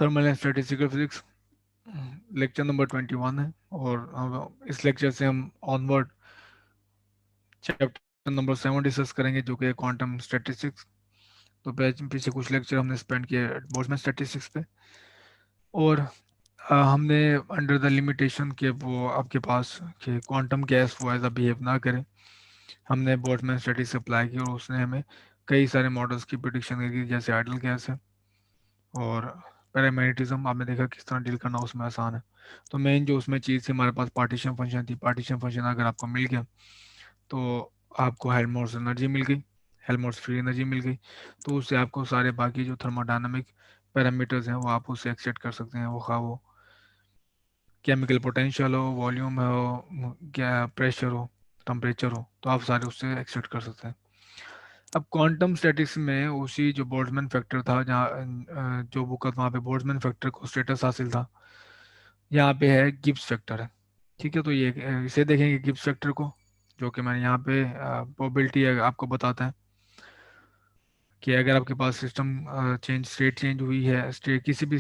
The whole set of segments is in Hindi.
Thermal and statistical physics lecture number 21 है। और इस लेक्चर से हम ऑनवर्ड चैप्टर नंबर 7 डिस्कस करेंगे, जो कि क्वांटम स्टैटिस्टिक्स। तो पीछे कुछ लेक्चर हमने स्पेंड किए बोल्ट्जमैन स्टैटिस्टिक्स पे। और हमने अंडर द लिमिटेशन के वो आपके पास कि क्वांटम गैस वो ऐसा बिहेव ना करे, हमने बोल्ट्जमैन स्टैटिस्टिक्स अप्लाई की और उसने हमें कई सारे मॉडल्स की प्रिडिक्शन की, जैसे आइडल गैस है और पैरामैग्नेटिज्म। आपने देखा किस तरह डील करना उसमें आसान है। तो मेन जो उसमें चीज़ थी हमारे पास पार्टीशन फंक्शन थी। पार्टीशन फंक्शन अगर आपको मिल गया तो आपको हेल्महोल्ट्ज़ एनर्जी मिल गई, हेल्महोल्ट्ज़ फ्री एनर्जी मिल गई। तो उससे आपको सारे बाकी जो थर्मोडायनामिक पैरामीटर्स हैं वो आप उससे एक्सट्रैक्ट कर सकते हैं। वो केमिकल पोटेंशियल हो, वॉल्यूम हो, क्या प्रेशर हो, टेम्परेचर हो, तो आप सारे उससे एक्सट्रैक्ट कर सकते हैं। अब क्वांटम स्टैटिक्स में उसी जो बोल्ट्जमैन फैक्टर था, जहाँ जो बुक था वहाँ पे बोल्ट्जमैन फैक्टर को स्टेटस हासिल था, यहाँ पे है गिब्स फैक्टर है। ठीक है, तो ये इसे देखेंगे गिब्स फैक्टर को, जो कि मैंने यहाँ पे प्रोबेबिलिटी आपको बताता है कि अगर आपके पास सिस्टम स्टेट चेंज हुई है, स्टेट किसी भी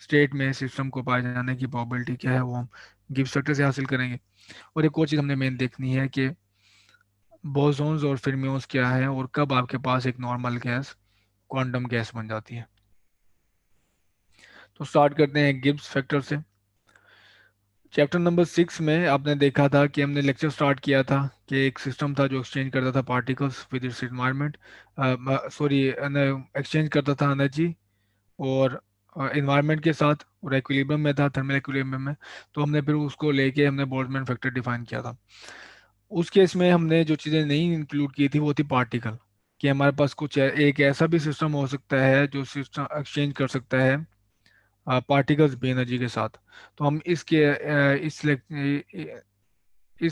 स्टेट में सिस्टम को पाए जाने की प्रोबेबिलिटी क्या है, वो हम गिब्स फैक्टर से हासिल करेंगे। और एक और चीज़ हमने मेन देखनी है कि बोसॉन्स और फेर्मियोन्स क्या है और कब आपके पास एक नॉर्मल गैस क्वांटम गैस बन जाती है। तो स्टार्ट करते हैं गिब्स फैक्टर से। चैप्टर नंबर 6 में आपने देखा था कि हमने लेक्चर स्टार्ट किया था कि एक सिस्टम था जो एक्सचेंज करता था particles with its environment, sorry exchange करता था एनर्जी और इन्वायरमेंट के साथ, और एक्विलिब्रियम में था, थर्मल एक्विलिब्रियम में। तो हमने फिर उसको लेके हमने बोल्ट्जमैन फैक्टर डिफाइन किया था। उस केस में हमने जो चीज़ें नहीं इंक्लूड की थी वो थी पार्टिकल, कि हमारे पास कुछ एक ऐसा भी सिस्टम हो सकता है जो सिस्टम एक्सचेंज कर सकता है पार्टिकल्स भी एनर्जी के साथ। तो हम इस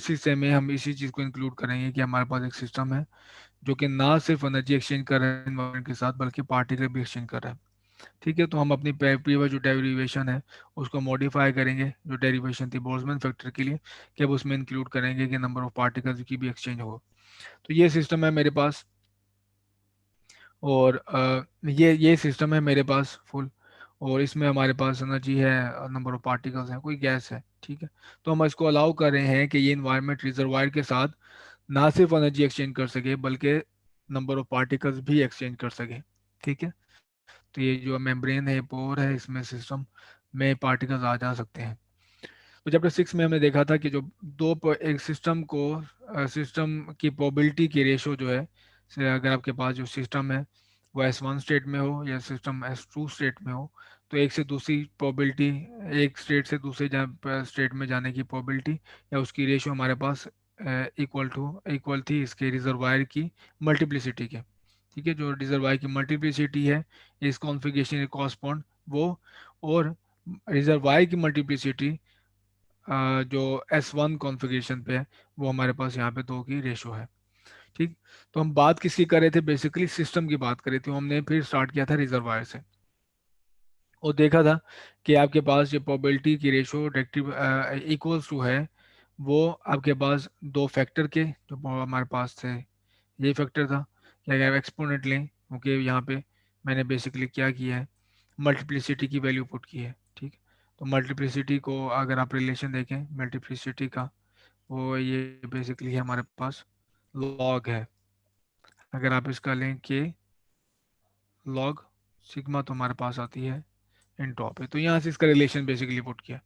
हिस्से में हम इसी चीज़ को इंक्लूड करेंगे कि हमारे पास एक सिस्टम है जो कि ना सिर्फ एनर्जी एक्सचेंज कर रहा है एनवायरनमेंट के साथ, बल्कि पार्टिकल भी एक्सचेंज कर रहा है। ठीक है, तो हम अपनी प्रीवियस जो डेरिवेशन है उसको मॉडिफाई करेंगे, जो डेरिवेशन थी बोल्ट्जमैन फैक्टर के लिए, कि अब उसमें इंक्लूड करेंगे कि नंबर ऑफ पार्टिकल्स की भी एक्सचेंज हो। तो ये सिस्टम है मेरे पास, और ये सिस्टम है मेरे पास फुल, और इसमें हमारे पास एनर्जी है, नंबर ऑफ पार्टिकल्स हैं, कोई गैस है। ठीक है, तो हम इसको अलाउ कर रहे हैं कि ये इन्वायरमेंट रिजर्वायर के साथ ना सिर्फ एनर्जी एक्सचेंज कर सके, बल्कि नंबर ऑफ पार्टिकल्स भी एक्सचेंज कर सके। ठीक है, तो ये जो मेम्ब्रेन है, पोर है, इसमें सिस्टम में पार्टिकल्स आ जा सकते हैं। तो चैप्टर 6 में हमने देखा था कि जो एक सिस्टम को सिस्टम की प्रोबेबिलिटी की रेशो जो है, से अगर आपके पास जो सिस्टम है वो S1 स्टेट में हो या सिस्टम S2 स्टेट में हो, तो एक से दूसरी प्रोबेबिलिटी, एक स्टेट से दूसरे स्टेट में जाने की प्रोबेबिलिटी या उसकी रेशो हमारे पास इक्वल थी इसके रिजर्वायर की मल्टीप्लिसिटी के। ठीक है, जो रिजर्वायर की मल्टीप्लिसिटी है इस कॉन्फ़िगरेशन कॉरस्पॉन्ड वो, और रिजर्वायर की मल्टीप्लिसिटी जो S1 कॉन्फ़िगरेशन पे है वो हमारे पास यहाँ पे 2 की रेशो है। ठीक, तो हम बात किसकी कर रहे थे, बेसिकली सिस्टम की बात कर रहे थे। हमने फिर स्टार्ट किया था रिजर्वायर से और देखा था कि आपके पास जो प्रोबेबिलिटी की रेशो डायरेक्टिव इक्वल्स टू है, वो आपके पास दो फैक्टर के जो हमारे पास थे, ये फैक्टर था कि अगर आप एक्सपोनेंट लें, क्योंकि यहाँ पे मैंने बेसिकली क्या किया है, मल्टीप्लिसिटी की वैल्यू पुट की है। ठीक, तो मल्टीप्लिसिटी को अगर आप रिलेशन देखें मल्टीप्लिसिटी का, वो ये बेसिकली हमारे पास लॉग है। अगर आप इसका लें कि लॉग सिग्मा, तो हमारे पास आती है इन टॉप है। तो यहाँ से इसका रिलेशन बेसिकली पुट किया।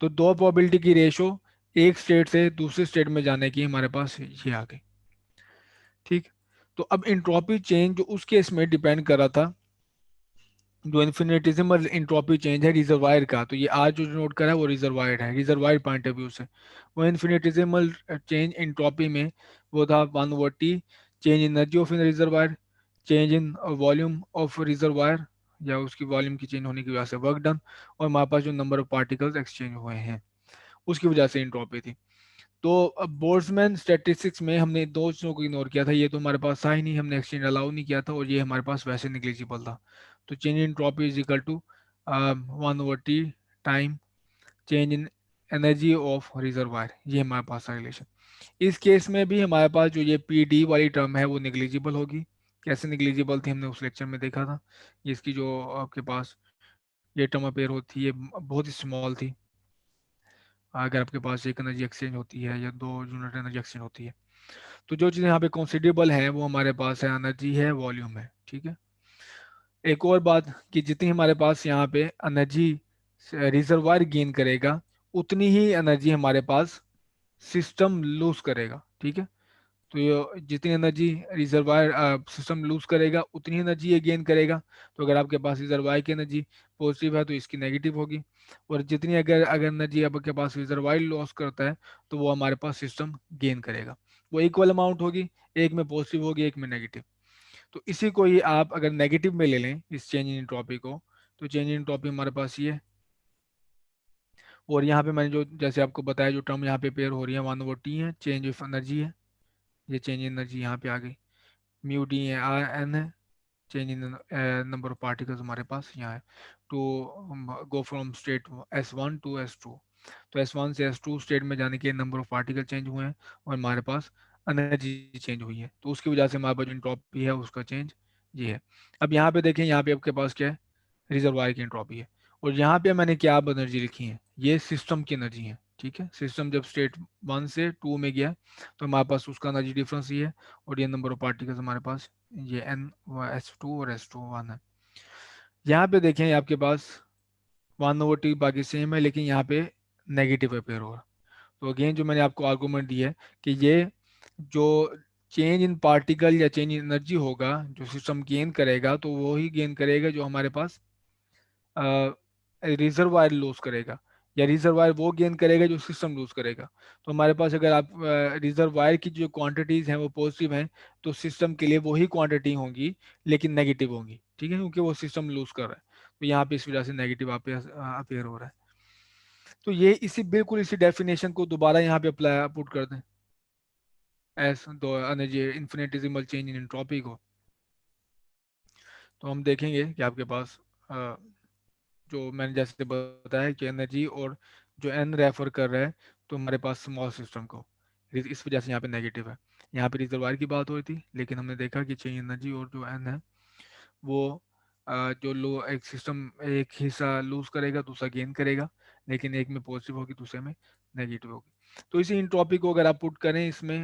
तो दो प्रोबेबिलिटी की रेशो एक स्टेट से दूसरे स्टेट में जाने की हमारे पास ये आ गई। ठीक, तो अब इंट्रोपी चेंज जो उस केस में डिपेंड कर रहा था, जो इन्फिनिटिजिमल इंट्रोपी चेंज है रिजर्वायर का, तो ये आज जो नोट करा है वो रिजर्वायर है, रिजर्वायर पॉइंट ऑफ व्यू से। वो इन्फिनिटिजिमल चेंज इंट्रोपी में वो था 1/T change in energy of in reservoir, change in volume of reservoir, या उसकी वॉल्यूम की चेंज होने की वजह से वर्क डन, और हमारे पास जो नंबर ऑफ पार्टिकल्स एक्सचेंज हुए हैं उसकी वजह से इंट्रोपी थी। तो अब बोल्ट्जमैन स्टैटिस्टिक्स में हमने दो चीज़ों को इग्नोर किया था, ये तो हमारे पास था ही नहीं, हमने एक्सचेंज अलाउ नहीं किया था, और ये हमारे पास वैसे निग्लिजिबल था। तो change in entropy is equal to 1/T time change in energy of reservoir, ये हमारे पास था रिलेशन। इस केस में भी हमारे पास जो ये पी डी वाली टर्म है वो निग्लिजिबल होगी, कैसे निग्लिजिबल थी हमने उस लेक्चर में देखा था। ये इसकी जो आपके पास ये टर्म अपेयर होती है बहुत ही स्मॉल थी। अगर आपके पास एक एनर्जी एक्सचेंज होती है या दो यूनिट एनर्जी एक्सचेंज होती है, तो जो चीज़ें यहाँ पे कंसिडरेबल है वो हमारे पास है, एनर्जी है, वॉल्यूम है, ठीक है। एक और बात कि जितनी हमारे पास यहाँ पे एनर्जी रिजर्वायर गेन करेगा, उतनी ही एनर्जी हमारे पास सिस्टम लूज करेगा, ठीक है। तो ये जितनी एनर्जी रिजर्वायर सिस्टम लूज करेगा उतनी एनर्जी ये गेन करेगा। तो अगर आपके पास रिजर्वायर की एनर्जी पॉजिटिव है तो इसकी नेगेटिव होगी। और जितनी अगर अगर एनर्जी आपके पास रिजर्वायर लॉस करता है तो वो हमारे पास सिस्टम गेन करेगा। वो इक्वल अमाउंट होगी, एक में पॉजिटिव होगी एक में नेगेटिव। तो इसी को ही आप अगर नेगेटिव में ले लें इस चेंज इन एंट्रोपी को, तो चेंज इन एंट्रोपी हमारे पास ये है। और यहाँ पे मैंने जो जैसे आपको बताया जो टर्म यहाँ पे पेयर हो रही है 1/T है, चेंज ऑफ एनर्जी है। ये चेंज इन एनर्जी यहाँ पे आ गई, म्यू डी है, आर एन है, change in number of particles हमारे पास यहाँ है। To go from state S1 to S2, तो S1 से S2 स्टेट में जाने के नंबर ऑफ पार्टिकल चेंज हुए हैं और हमारे पास एनर्जी चेंज हुई है। तो उसकी वजह से हमारे पास जो इंट्रॉपी है उसका चेंज ये है। अब यहाँ पे देखें, यहाँ पे आपके पास क्या है, रिजर्वायर की एंट्रोपी है। और यहाँ पे मैंने क्या एनर्जी लिखी है, ये सिस्टम की एनर्जी है, ठीक है। सिस्टम जब स्टेट 1 से 2 में गया तो हमारे पास उसका एनर्जी डिफरेंस ये है। और ये नंबर ऑफ पार्टिकल्स हमारे पास ये एन S2 और S2 1 है। यहाँ पे देखें आपके पास 1/T बाकी सेम है, लेकिन यहाँ पे नेगेटिव अपेयर होगा। तो अगेन जो मैंने आपको आर्गूमेंट दिया है कि ये जो चेंज इन पार्टिकल या चेंज इन एनर्जी होगा जो सिस्टम गेन करेगा, तो वो ही गेन करेगा जो हमारे पास रिजर्वायर लूज करेगा, या रिजर्वायर वो गेन करेगा जो सिस्टम लूज करेगा। तो हमारे पास अगर आप रिजर्वायर की जो क्वांटिटीज हैं वो पॉजिटिव हैं, तो सिस्टम के लिए वही क्वांटिटी होंगी लेकिन नेगेटिव होंगी, ठीक है, क्योंकि वो सिस्टम लूज कर रहा है। तो यहाँ पे इस वजह से नेगेटिव अपेयर हो रहा है। तो ये इसी बिल्कुल इसी डेफिनेशन को दोबारा यहाँ पे अप्लाई पुट कर दें एस दो energy infinitesimal change in entropy को, तो हम देखेंगे कि आपके पास अ, जो मैंने जैसे बताया कि एनर्जी और जो एन रेफर कर रहा है तो हमारे पास स्मॉल सिस्टम को, इस वजह से यहाँ पे नेगेटिव है। यहाँ पे रिजर्वायर की बात हो रही थी, लेकिन हमने देखा कि चेंज एनर्जी और जो एन है वो जो लो एक सिस्टम एक हिस्सा लूज करेगा दूसरा गेन करेगा, लेकिन एक में पॉजिटिव होगी दूसरे में नेगेटिव होगी। तो इसी इंट्रॉपी को अगर आप पुट करें इसमें,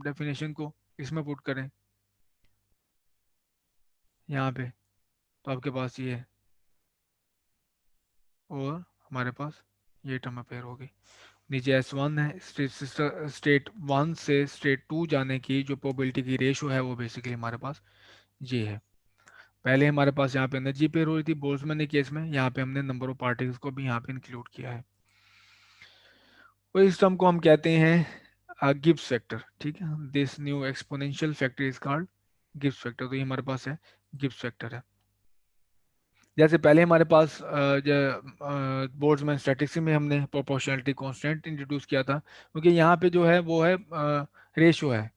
डेफिनेशन को इसमें पुट करें यहाँ पे, तो आपके पास ये है। और हमारे पास ये टर्म अपेयर होगी। नीचे S1 है, स्टेट 1 से स्टेट 2 जाने की जो प्रोबेबिलिटी की रेशो है वो बेसिकली हमारे पास ये है। पहले हमारे पास यहाँ पे एनर्जी पेयर हो रही थी बोल्ट्जमैन के केस में, यहाँ पे हमने नंबर ऑफ पार्टिकल्स को भी यहाँ पे इंक्लूड किया है। तो इस टर्म को हम कहते हैं गिब्स फैक्टर, ठीक है। This new exponential factor is called Gibbs factor. तो ये हमारे पास है गिब्स फैक्टर है। जैसे पहले हमारे पास बोल्ट्जमैन स्टैटिस्टिक्स में हमने प्रोपोर्शनलिटी कांस्टेंट इंट्रोड्यूस किया था, क्योंकि यहाँ पे जो है वो है रेशो है,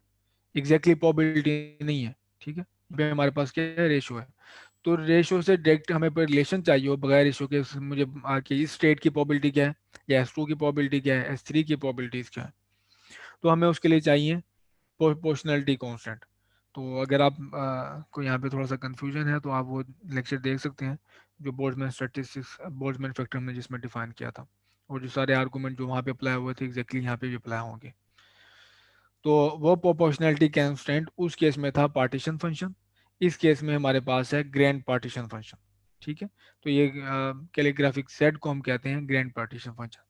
एग्जैक्टली प्रोबेबिलिटी नहीं है, ठीक है। यहाँ पे हमारे पास क्या है, रेशो है। तो रेशो से डायरेक्ट हमें पर रिलेशन चाहिए हो बगैर रेशो के, मुझे कि इस स्टेट की प्रोबेबिलिटी क्या है, या S2 की प्रोबेबिलिटी क्या है, S3 की प्रोबेबिलिटीज क्या है। तो हमें उसके लिए चाहिए प्रोपोर्शनलिटी कांस्टेंट। तो अगर आप को यहाँ पे थोड़ा सा कंफ्यूजन है तो आप वो लेक्चर देख सकते हैं जो बोल्ट्जमैन स्टैटिस्टिक्स बोल्ट्जमैन फैक्टर हमने जिसमें डिफाइन किया था। और जो सारे आर्गूमेंट जो वहाँ पे अप्लाई हुए थे एग्जैक्टली यहाँ पे भी अप्लाई होंगे। तो वो प्रोपोर्शनलिटी कांस्टेंट उस केस में था पार्टीशन फंक्शन, इस केस में हमारे पास है ग्रैंड पार्टीशन फंक्शन, ठीक है। तो ये कैलिग्राफिक सेट को हम कहते हैं ग्रैंड पार्टीशन फंक्शन।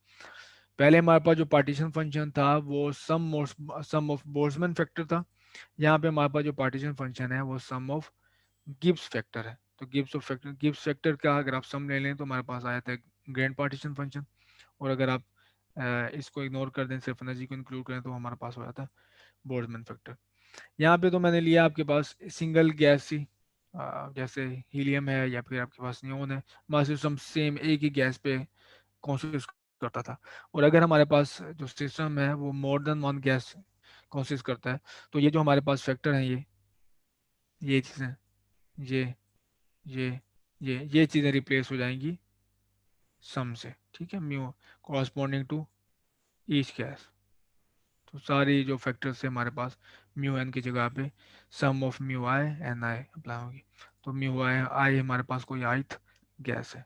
पहले हमारे पास जो पार्टीशन फंक्शन था वो सम ऑफ बोल्ट्जमैन फैक्टर था। यहाँ पे हमारे पास जो पार्टीशन फंक्शन है वो सम ऑफ गिब्स फैक्टर है। तो गिब्स फैक्टर का अगर आप सम ले लें तो हमारे पास आया था ग्रैंड पार्टीशन फंक्शन। और अगर आप इसको इग्नोर कर दें सिर्फ एनर्जी को इंक्लूड करें तो हमारे पास हो जाता है बोल्ट्जमैन फैक्टर। यहाँ पे तो मैंने लिया आपके पास सिंगल गैस ही, जैसे हीलियम है या फिर आपके पास नियोन है, हमारा सिस्टम सेम एक ही गैस पे कॉन्सिस्ट करता था। और अगर हमारे पास जो सिस्टम है वो more than one gas consist करता है, तो ये जो हमारे पास फैक्टर है ये चीज़ें, ये ये ये चीज़ें रिप्लेस हो जाएंगी सम से, ठीक है, mu corresponding to each gas. तो सारी जो फैक्टर्स है हमारे पास म्यू एन की जगह पे sum of mu I N I apply होगी। तो म्यू आई आई हमारे पास कोई ith गैस है।